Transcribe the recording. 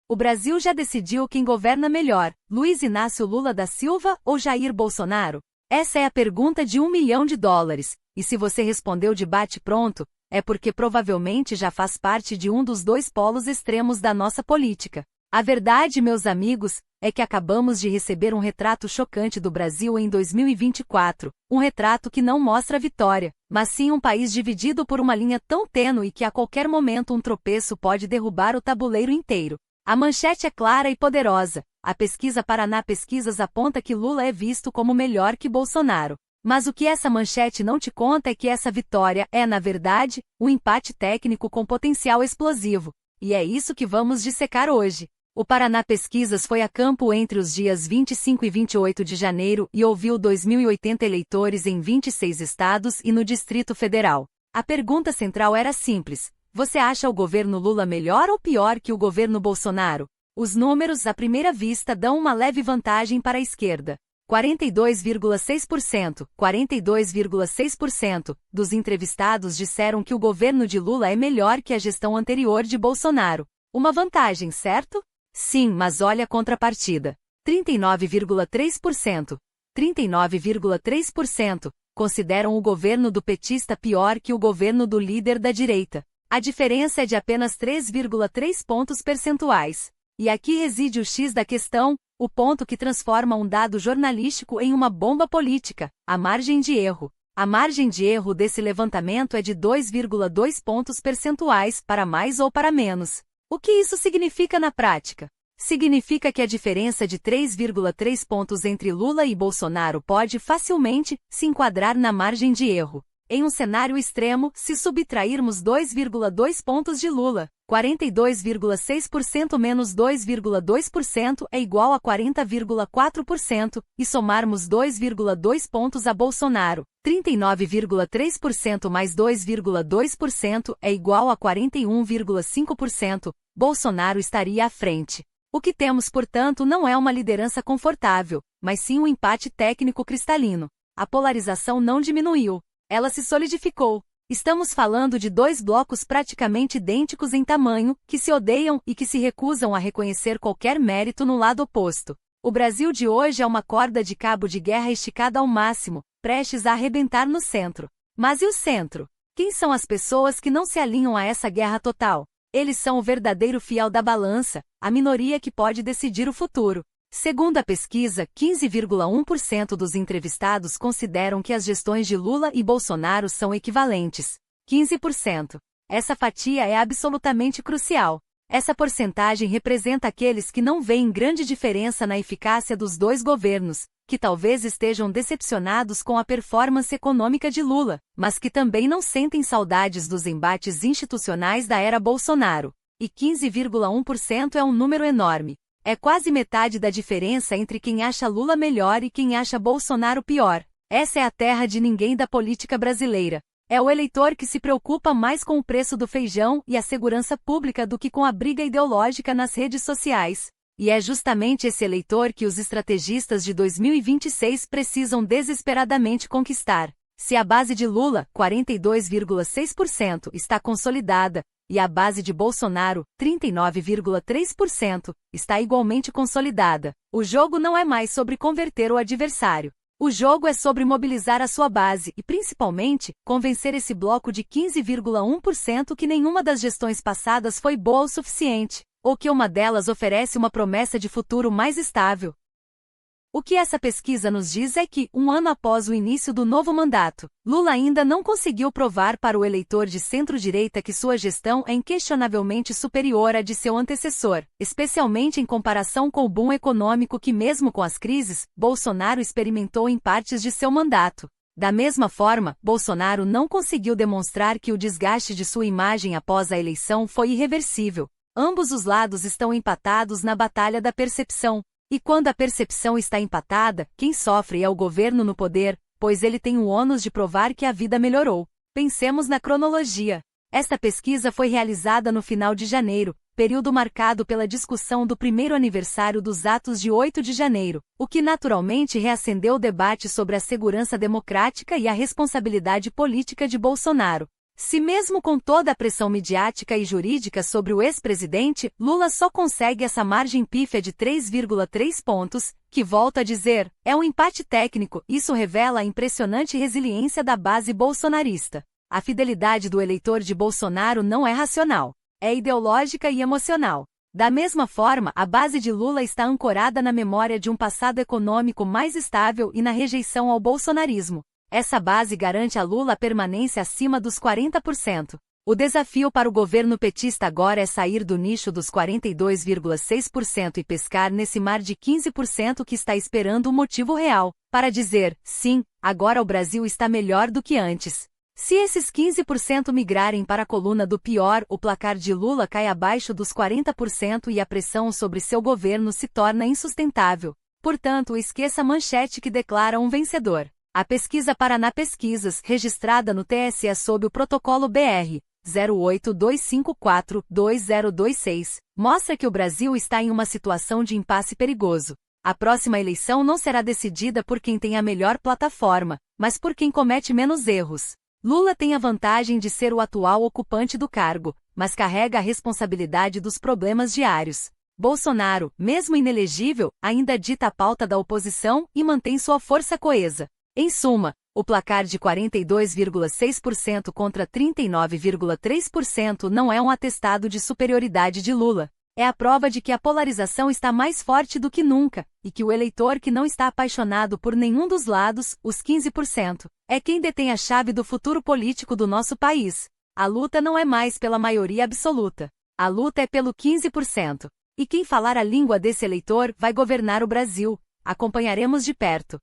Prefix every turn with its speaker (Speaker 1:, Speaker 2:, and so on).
Speaker 1: O Brasil já decidiu quem governa melhor, Luiz Inácio Lula da Silva ou Jair Bolsonaro? Essa é a pergunta de US$ 1 milhão, e se você respondeu de bate-pronto, é porque provavelmente já faz parte de um dos dois polos extremos da nossa política. A verdade, meus amigos, é que acabamos de receber um retrato chocante do Brasil em 2024, um retrato que não mostra a vitória, mas sim um país dividido por uma linha tão tênue que a qualquer momento um tropeço pode derrubar o tabuleiro inteiro. A manchete é clara e poderosa. A pesquisa Paraná Pesquisas aponta que Lula é visto como melhor que Bolsonaro. Mas o que essa manchete não te conta é que essa vitória é, na verdade, um empate técnico com potencial explosivo. E é isso que vamos dissecar hoje. O Paraná Pesquisas foi a campo entre os dias 25 e 28 de janeiro e ouviu 2.080 eleitores em 26 estados e no Distrito Federal. A pergunta central era simples: você acha o governo Lula melhor ou pior que o governo Bolsonaro? Os números, à primeira vista, dão uma leve vantagem para a esquerda. 42,6% dos entrevistados disseram que o governo de Lula é melhor que a gestão anterior de Bolsonaro. Uma vantagem, certo? Sim, mas olha a contrapartida. 39,3% consideram o governo do petista pior que o governo do líder da direita. A diferença é de apenas 3,3 pontos percentuais. E aqui reside o X da questão, o ponto que transforma um dado jornalístico em uma bomba política: a margem de erro. A margem de erro desse levantamento é de 2,2 pontos percentuais, para mais ou para menos. O que isso significa na prática? Significa que a diferença de 3,3 pontos entre Lula e Bolsonaro pode facilmente se enquadrar na margem de erro. Em um cenário extremo, se subtrairmos 2,2 pontos de Lula, 42,6% menos 2,2% é igual a 40,4%, e somarmos 2,2 pontos a Bolsonaro, 39,3% mais 2,2% é igual a 41,5%, Bolsonaro estaria à frente. O que temos, portanto, não é uma liderança confortável, mas sim um empate técnico cristalino. A polarização não diminuiu. Ela se solidificou. Estamos falando de dois blocos praticamente idênticos em tamanho, que se odeiam e que se recusam a reconhecer qualquer mérito no lado oposto. O Brasil de hoje é uma corda de cabo de guerra esticada ao máximo, prestes a arrebentar no centro. Mas e o centro? Quem são as pessoas que não se alinham a essa guerra total? Eles são o verdadeiro fiel da balança, a minoria que pode decidir o futuro. Segundo a pesquisa, 15,1% dos entrevistados consideram que as gestões de Lula e Bolsonaro são equivalentes. 15%. Essa fatia é absolutamente crucial. Essa porcentagem representa aqueles que não veem grande diferença na eficácia dos dois governos, que talvez estejam decepcionados com a performance econômica de Lula, mas que também não sentem saudades dos embates institucionais da era Bolsonaro. E 15,1% é um número enorme. É quase metade da diferença entre quem acha Lula melhor e quem acha Bolsonaro pior. Essa é a terra de ninguém da política brasileira. É o eleitor que se preocupa mais com o preço do feijão e a segurança pública do que com a briga ideológica nas redes sociais. E é justamente esse eleitor que os estrategistas de 2026 precisam desesperadamente conquistar. Se a base de Lula, 42,6%, está consolidada, e a base de Bolsonaro, 39,3%, está igualmente consolidada, o jogo não é mais sobre converter o adversário. O jogo é sobre mobilizar a sua base e, principalmente, convencer esse bloco de 15,1% que nenhuma das gestões passadas foi boa o suficiente, ou que uma delas oferece uma promessa de futuro mais estável. O que essa pesquisa nos diz é que, um ano após o início do novo mandato, Lula ainda não conseguiu provar para o eleitor de centro-direita que sua gestão é inquestionavelmente superior à de seu antecessor, especialmente em comparação com o boom econômico que, mesmo com as crises, Bolsonaro experimentou em partes de seu mandato. Da mesma forma, Bolsonaro não conseguiu demonstrar que o desgaste de sua imagem após a eleição foi irreversível. Ambos os lados estão empatados na batalha da percepção. E quando a percepção está empatada, quem sofre é o governo no poder, pois ele tem o ônus de provar que a vida melhorou. Pensemos na cronologia. Esta pesquisa foi realizada no final de janeiro, período marcado pela discussão do primeiro aniversário dos atos de 8 de janeiro, o que naturalmente reacendeu o debate sobre a segurança democrática e a responsabilidade política de Bolsonaro. Se mesmo com toda a pressão midiática e jurídica sobre o ex-presidente, Lula só consegue essa margem pífia de 3,3 pontos, que, volto a dizer, é um empate técnico, isso revela a impressionante resiliência da base bolsonarista. A fidelidade do eleitor de Bolsonaro não é racional, é ideológica e emocional. Da mesma forma, a base de Lula está ancorada na memória de um passado econômico mais estável e na rejeição ao bolsonarismo. Essa base garante a Lula a permanência acima dos 40%. O desafio para o governo petista agora é sair do nicho dos 42,6% e pescar nesse mar de 15% que está esperando um motivo real, para dizer, sim, agora o Brasil está melhor do que antes. Se esses 15% migrarem para a coluna do pior, o placar de Lula cai abaixo dos 40% e a pressão sobre seu governo se torna insustentável. Portanto, esqueça a manchete que declara um vencedor. A pesquisa Paraná Pesquisas, registrada no TSE sob o protocolo BR 08254-2026, mostra que o Brasil está em uma situação de impasse perigoso. A próxima eleição não será decidida por quem tem a melhor plataforma, mas por quem comete menos erros. Lula tem a vantagem de ser o atual ocupante do cargo, mas carrega a responsabilidade dos problemas diários. Bolsonaro, mesmo inelegível, ainda dita a pauta da oposição e mantém sua força coesa. Em suma, o placar de 42,6% contra 39,3% não é um atestado de superioridade de Lula. É a prova de que a polarização está mais forte do que nunca, e que o eleitor que não está apaixonado por nenhum dos lados, os 15%, é quem detém a chave do futuro político do nosso país. A luta não é mais pela maioria absoluta. A luta é pelo 15%. E quem falar a língua desse eleitor vai governar o Brasil. Acompanharemos de perto.